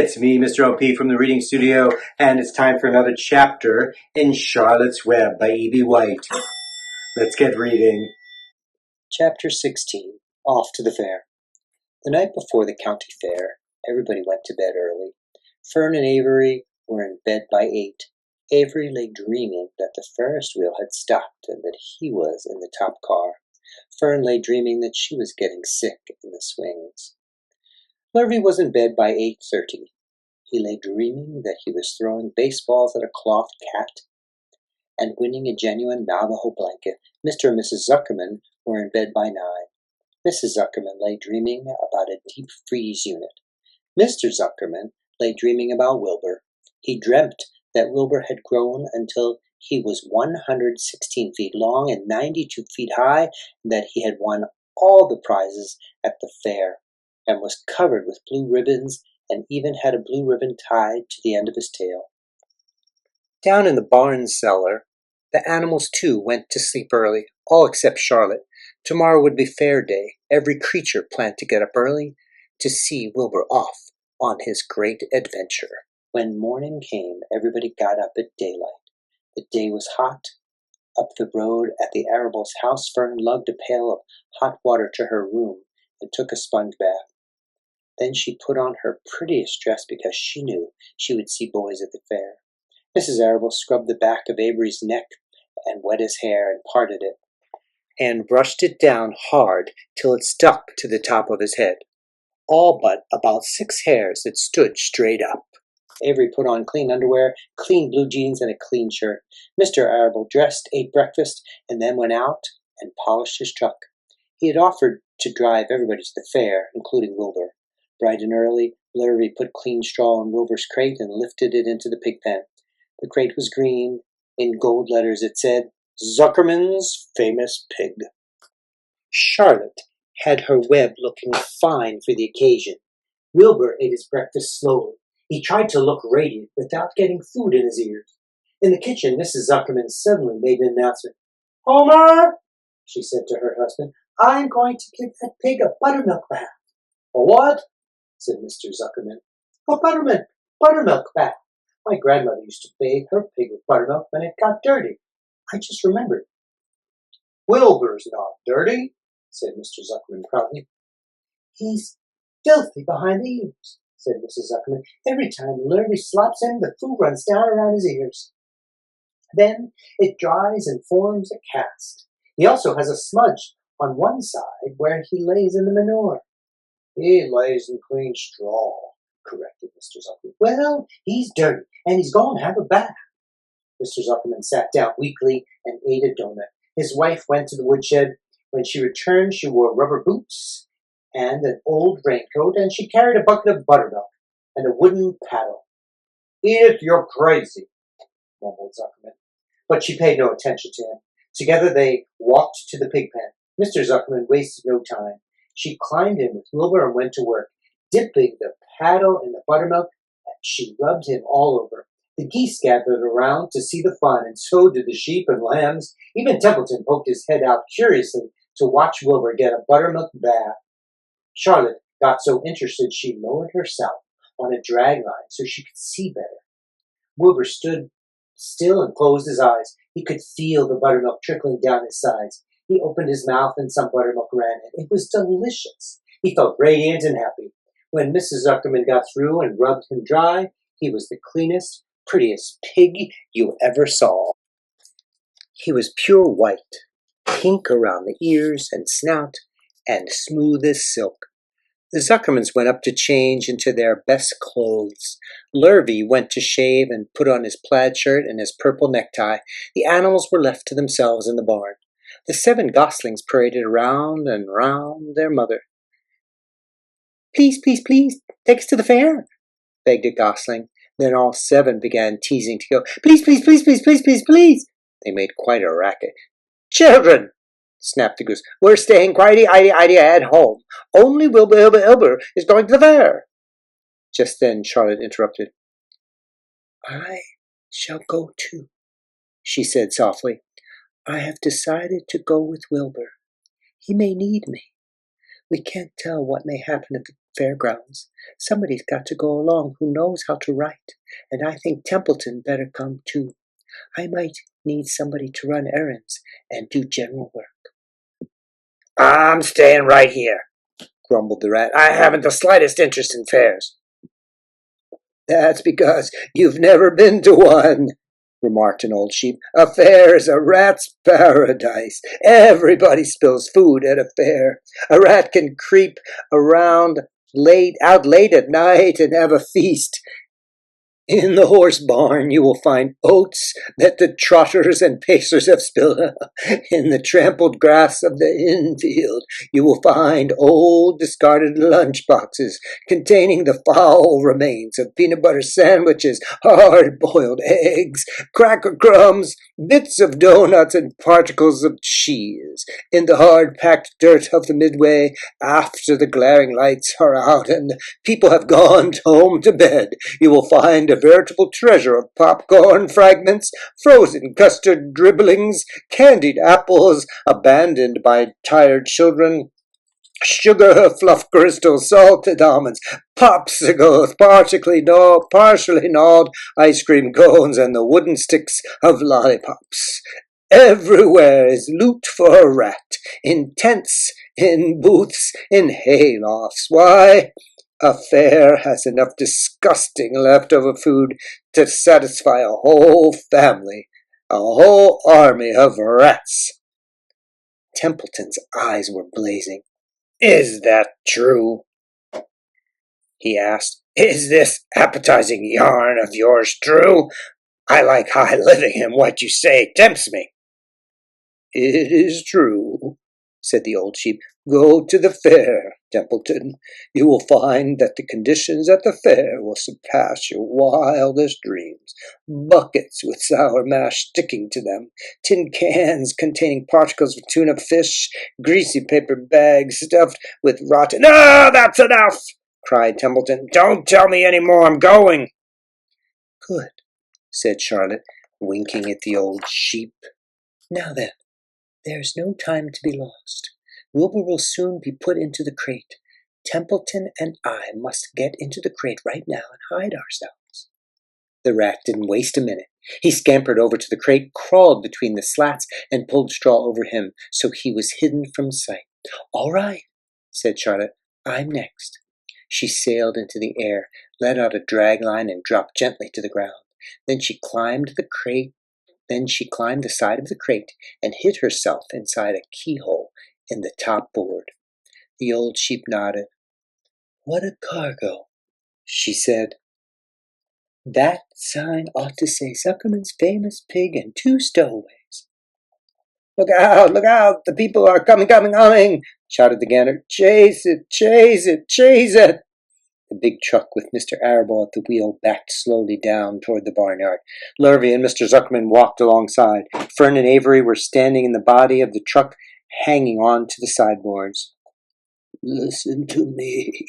It's me, Mr. LP from the Reading Studio, and it's time for another chapter in Charlotte's Web by E.B. White. Let's get reading. Chapter 16. Off to the Fair. The night before the county fair, everybody went to bed early. Fern and Avery were in bed by 8. Avery lay dreaming that the Ferris wheel had stopped and that he was in the top car. Fern lay dreaming that she was getting sick in the swings. Lurvy was in bed by 8:30. He lay dreaming that he was throwing baseballs at a cloth cat and winning a genuine Navajo blanket. Mr. and Mrs. Zuckerman were in bed by 9. Mrs. Zuckerman lay dreaming about a deep freeze unit. Mr. Zuckerman lay dreaming about Wilbur. He dreamt that Wilbur had grown until he was 116 feet long and 92 feet high, and that he had won all the prizes at the fair, and was covered with blue ribbons, and even had a blue ribbon tied to the end of his tail. Down in the barn cellar, the animals too went to sleep early, all except Charlotte. Tomorrow would be fair day. Every creature planned to get up early to see Wilbur off on his great adventure. When morning came, everybody got up at daylight. The day was hot. Up the road at the Arable's house, Fern lugged a pail of hot water to her room and took a sponge bath. Then she put on her prettiest dress because she knew she would see boys at the fair. Mrs. Arable scrubbed the back of Avery's neck and wet his hair and parted it, and brushed it down hard till it stuck to the top of his head, all but about 6 hairs that stood straight up. Avery put on clean underwear, clean blue jeans, and a clean shirt. Mr. Arable dressed, ate breakfast, and then went out and polished his truck. He had offered to drive everybody to the fair, including Wilbur. Bright and early, Lurvy put clean straw in Wilbur's crate and lifted it into the pig pen. The crate was green. In gold letters it said, Zuckerman's Famous Pig. Charlotte had her web looking fine for the occasion. Wilbur ate his breakfast slowly. He tried to look radiant without getting food in his ears. In the kitchen, Mrs. Zuckerman suddenly made an announcement. Homer, she said to her husband, I'm going to give that pig a buttermilk bath. A what? Said Mr. Zuckerman. A buttermilk bath. My grandmother used to bathe her pig with buttermilk when it got dirty. I just remembered. Wilbur's not dirty, said Mr. Zuckerman proudly. He's filthy behind the ears, said Mrs. Zuckerman. Every time Lurvy slaps him, the food runs down around his ears. Then it dries and forms a cast. He also has a smudge on one side where he lays in the manure. He lays in clean straw, corrected Mr. Zuckerman. Well, he's dirty, and he's going to have a bath. Mr. Zuckerman sat down weakly and ate a donut. His wife went to the woodshed. When she returned, she wore rubber boots and an old raincoat, and she carried a bucket of buttermilk and a wooden paddle. Edith, you're crazy, mumbled Zuckerman. But she paid no attention to him. Together they walked to the pig pen. Mr. Zuckerman wasted no time. She climbed in with Wilbur and went to work, dipping the paddle in the buttermilk, and she rubbed him all over. The geese gathered around to see the fun, and so did the sheep and lambs. Even Templeton poked his head out curiously to watch Wilbur get a buttermilk bath. Charlotte got so interested she lowered herself on a drag line so she could see better. Wilbur stood still and closed his eyes. He could feel the buttermilk trickling down his sides. He opened his mouth and some buttermilk ran in. It was delicious. He felt radiant and happy. When Mrs. Zuckerman got through and rubbed him dry, he was the cleanest, prettiest pig you ever saw. He was pure white, pink around the ears and snout, and smooth as silk. The Zuckermans went up to change into their best clothes. Lurvy went to shave and put on his plaid shirt and his purple necktie. The animals were left to themselves in the barn. The 7 goslings paraded around and round their mother. Please, please, please, take us to the fair, begged a gosling. Then all 7 began teasing to go. Please, please, please, please, please, please, please. They made quite a racket. Children, snapped the goose, we're staying quiety-idy at home. Only Wilbur is going to the fair. Just then Charlotte interrupted. I shall go too, she said softly. I have decided to go with Wilbur. He may need me. We can't tell what may happen at the fairgrounds. Somebody's got to go along who knows how to write, and I think Templeton better come too. I might need somebody to run errands and do general work." "I'm staying right here," grumbled the rat. "I haven't the slightest interest in fairs." "That's because you've never been to one," remarked an old sheep. "A fair is a rat's paradise. Everybody spills food at a fair. A rat can creep around out late at night and have a feast. In the horse barn you will find oats that the trotters and pacers have spilled. In the trampled grass of the infield you will find old discarded lunch boxes containing the foul remains of peanut butter sandwiches, hard-boiled eggs, cracker crumbs, bits of donuts, and particles of cheese. In the hard-packed dirt of the midway, after the glaring lights are out and people have gone home to bed, you will find a veritable treasure of popcorn fragments, frozen custard dribblings, candied apples abandoned by tired children, sugar fluff crystals, salted almonds, popsicles, partially gnawed ice cream cones, and the wooden sticks of lollipops. Everywhere is loot for a rat, in tents, in booths, in haylofts. Why, a fair has enough disgusting leftover food to satisfy a whole family, a whole army of rats." Templeton's eyes were blazing. "Is that true?" he asked. "Is this appetizing yarn of yours true? I like high living, and what you say tempts me." "It is true," said the old sheep. "Go to the fair, Templeton. You will find that the conditions at the fair will surpass your wildest dreams. Buckets with sour mash sticking to them, tin cans containing particles of tuna fish, greasy paper bags stuffed with rotten—" "No, that's enough!" cried Templeton. "Don't tell me any more. I'm going." "Good," said Charlotte, winking at the old sheep. "Now then, there's no time to be lost. Wilbur will soon be put into the crate. Templeton and I must get into the crate right now and hide ourselves." The rat didn't waste a minute. He scampered over to the crate, crawled between the slats, and pulled straw over him so he was hidden from sight. "All right," said Charlotte. "I'm next." She sailed into the air, let out a drag line, and dropped gently to the ground. Then she climbed the side of the crate and hid herself inside a keyhole in the top board. The old sheep nodded. "What a cargo," she said. "That sign ought to say Zuckerman's Famous Pig and 2 stowaways." "Look out! Look out! The people are coming, coming, coming!" shouted the gander. "Chase it! Chase it! Chase it!" The big truck with Mr. Arable at the wheel backed slowly down toward the barnyard. Lurvy and Mr. Zuckerman walked alongside. Fern and Avery were standing in the body of the truck, hanging on to the sideboards. "Listen to me,"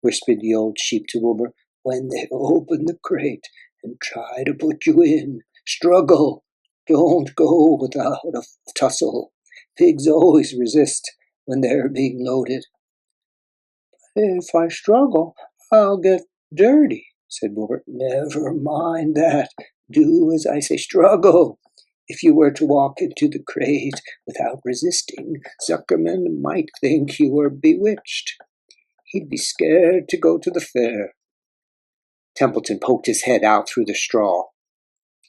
whispered the old sheep to Wilbur. "When they open the crate and try to put you in, struggle. Don't go without a tussle. Pigs always resist when they're being loaded." "If I struggle, I'll get dirty," said Wilbur. "Never mind that. Do as I say. Struggle. If you were to walk into the crate without resisting, Zuckerman might think you were bewitched. He'd be scared to go to the fair." Templeton poked his head out through the straw.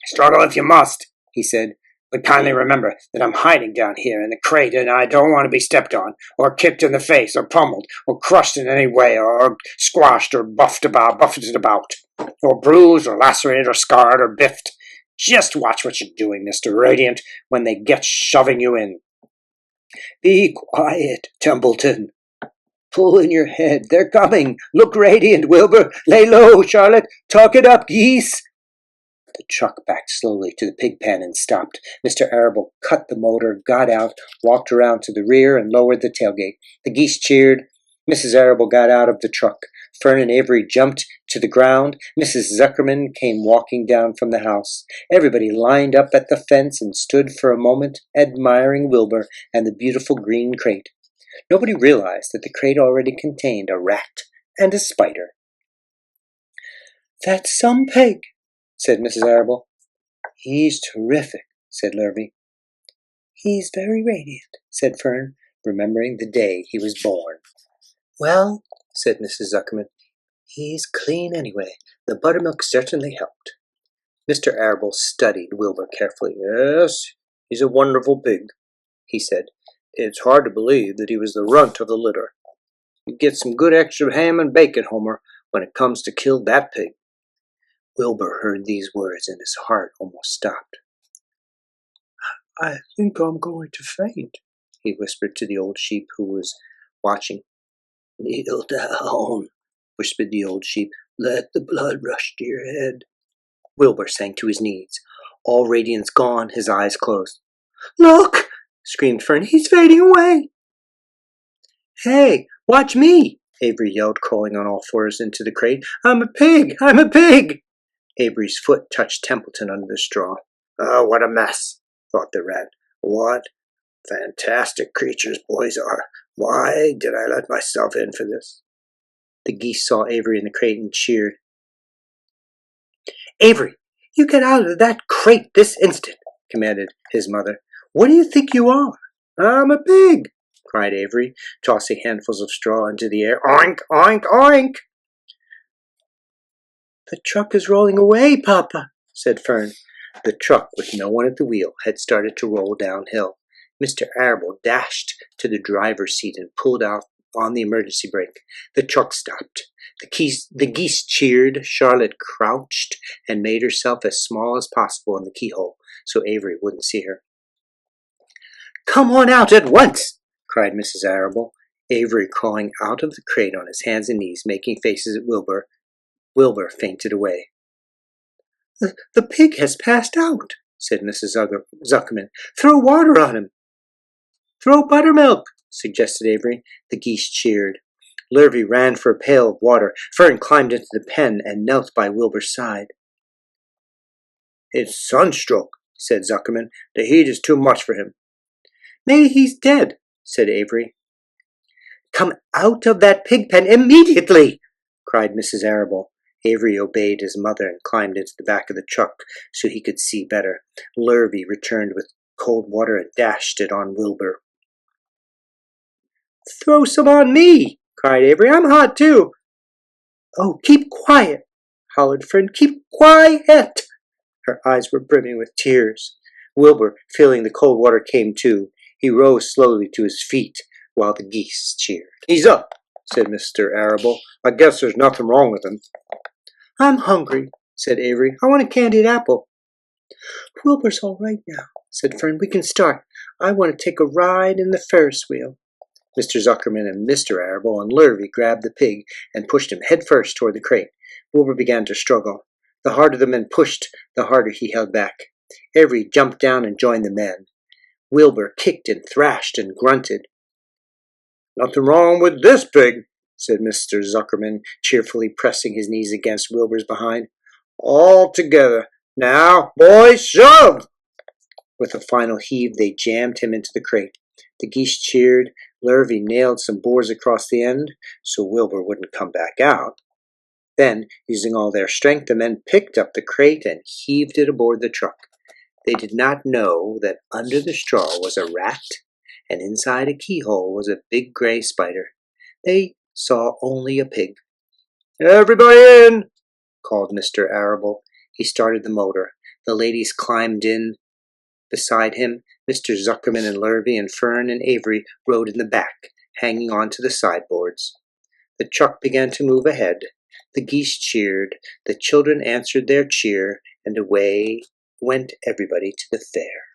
"Struggle if you must," he said. "But kindly remember that I'm hiding down here in the crate, and I don't want to be stepped on, or kicked in the face, or pummeled, or crushed in any way, or squashed, or buffeted about, or bruised, or lacerated, or scarred, or biffed. Just watch what you're doing, Mr. Radiant, when they get shoving you in." "Be quiet, Templeton. Pull in your head. They're coming. Look radiant, Wilbur. Lay low, Charlotte. Talk it up, geese." The truck backed slowly to the pig pen and stopped. Mr. Arable cut the motor, got out, walked around to the rear, and lowered the tailgate. The geese cheered. Mrs. Arable got out of the truck. Fern and Avery jumped to the ground. Mrs. Zuckerman came walking down from the house. Everybody lined up at the fence and stood for a moment admiring Wilbur and the beautiful green crate. Nobody realized that the crate already contained a rat and a spider. "That's some pig," said Mrs. Arable. "He's terrific," said Lurvy. "He's very radiant," said Fern, remembering the day he was born. "Well," said Mrs. Zuckerman, "he's clean anyway. The buttermilk certainly helped." Mr. Arable studied Wilbur carefully. "Yes, he's a wonderful pig," he said. "It's hard to believe that he was the runt of the litter. You get some good extra ham and bacon, Homer, when it comes to kill that pig." Wilbur heard these words and his heart almost stopped. "I think I'm going to faint," he whispered to the old sheep who was watching. "Kneel down," whispered the old sheep. "Let the blood rush to your head." Wilbur sank to his knees. All radiance gone, his eyes closed. "Look!" screamed Fern. "He's fading away." "Hey, watch me!" Avery yelled, crawling on all fours into the crate. "I'm a pig! I'm a pig!" Avery's foot touched Templeton under the straw. "Oh, what a mess," thought the rat. "What fantastic creatures boys are. Why did I let myself in for this?" The geese saw Avery in the crate and cheered. "Avery, you get out of that crate this instant," commanded his mother. "What do you think you are?" "I'm a pig," cried Avery, tossing handfuls of straw into the air. "Oink, oink, oink!" "The truck is rolling away, Papa," said Fern. The truck, with no one at the wheel, had started to roll downhill. Mr. Arable dashed to the driver's seat and pulled out on the emergency brake. The truck stopped. The geese cheered. Charlotte crouched and made herself as small as possible in the keyhole so Avery wouldn't see her. "Come on out at once!" cried Mrs. Arable. Avery crawling out of the crate on his hands and knees, making faces at Wilbur. Wilbur fainted away. The pig has passed out," said Mrs. Zuckerman. "Throw water on him." "Throw buttermilk," suggested Avery. The geese cheered. Lurvy ran for a pail of water. Fern climbed into the pen and knelt by Wilbur's side. "It's sunstroke," said Zuckerman. "The heat is too much for him." "Maybe he's dead," said Avery. "Come out of that pig pen immediately!" cried Mrs. Arable. Avery obeyed his mother and climbed into the back of the truck so he could see better. Lurvy returned with cold water and dashed it on Wilbur. "Throw some on me!" cried Avery. "I'm hot too." "Oh, keep quiet!" hollered Fern. "Keep quiet!" Her eyes were brimming with tears. Wilbur, feeling the cold water, came too. He rose slowly to his feet while the geese cheered. "He's up," said Mr. Arable. "I guess there's nothing wrong with him." "I'm hungry," said Avery. "I want a candied apple." "Wilbur's all right now," said Fern. "We can start. I want to take a ride in the Ferris wheel." Mr. Zuckerman and Mr. Arable and Lurvy grabbed the pig and pushed him headfirst toward the crate. Wilbur began to struggle. The harder the men pushed, the harder he held back. Avery jumped down and joined the men. Wilbur kicked and thrashed and grunted. "Nothing wrong with this pig," said Mr. Zuckerman, cheerfully pressing his knees against Wilbur's behind. "All together. Now, boys, shove!" With a final heave, they jammed him into the crate. The geese cheered. Lurvy nailed some boards across the end so Wilbur wouldn't come back out. Then, using all their strength, the men picked up the crate and heaved it aboard the truck. They did not know that under the straw was a rat, and inside a keyhole was a big gray spider. They saw only a pig. "Everybody in!" called Mr. Arable. He started the motor. The ladies climbed in beside him. Mr. Zuckerman and Lurvy and Fern and Avery rode in the back, hanging on to the sideboards. The truck began to move ahead. The geese cheered. The children answered their cheer, and away went everybody to the fair.